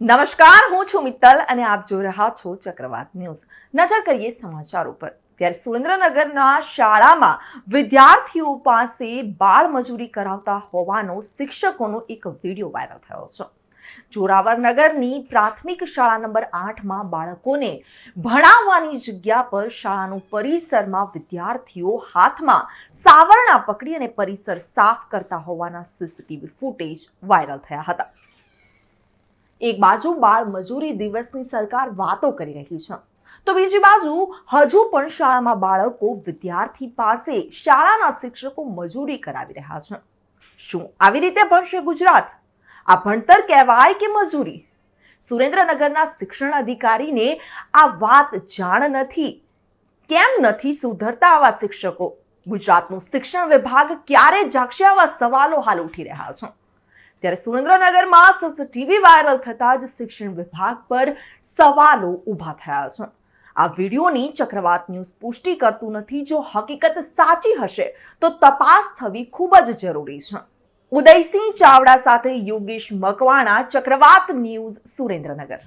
નમસ્કાર, હું છું મિત્તલ અને આપ જોઈ રહ્યા છો ચક્રવાત ન્યૂઝ. નજર કરીએ સમાચારો પર. ત્યારે સુરેન્દ્રનગરના શાળામાં વિદ્યાર્થીઓ પાસે બાળ મજૂરી કરાવતા હોવાનો શિક્ષકોનો એક વિડીયો વાયરલ થયો છે. જોરાવરનગરની પ્રાથમિક શાળા નંબર 8માં બાળકોને ભણાવવાની જગ્યા પર શાળાનું પરિસરમાં વિદ્યાર્થીઓ હાથમાં સાવરણા પકડી અને પરિસર સાફ કરતા હોવાના સીસીટીવી ફૂટેજ વાયરલ થયા હતા. એક બાજુ બાળ મજૂરી દિવસની સરકાર વાતો કરી રહી છે, તો બીજી બાજુ હજુ પણ શાળામાં બાળકો વિદ્યાર્થી પાસે શાળાના શિક્ષકો મજૂરી કરાવી રહ્યા છે. શું આવી રીતે ભણશે ગુજરાત? આ ભણતર કહેવાય કે મજૂરી? સુરેન્દ્રનગરના શિક્ષણ અધિકારીને આ વાત જાણ નથી. કેમ નથી સુધરતા આવા શિક્ષકો? ગુજરાતનું શિક્ષણ વિભાગ ક્યારે જાગશે? આવા સવાલો હાલ ઉઠી રહ્યા છે. ત્યારે સુરેન્દ્રનગરમાં સીસીટીવી વાયરલ થતા જ શિક્ષણ વિભાગ પર સવાલો ઊભા થયા છે. આ વિડીયોની ચક્રવાત ન્યૂઝ પુષ્ટિ કરતું નથી. જો હકીકત સાચી હશે તો તપાસ થવી ખૂબ જ જરૂરી છે. ઉદયસિંહ ચાવડા સાથે યોગેશ મકવાણા, ચક્રવાત ન્યૂઝ, સુરેન્દ્રનગર.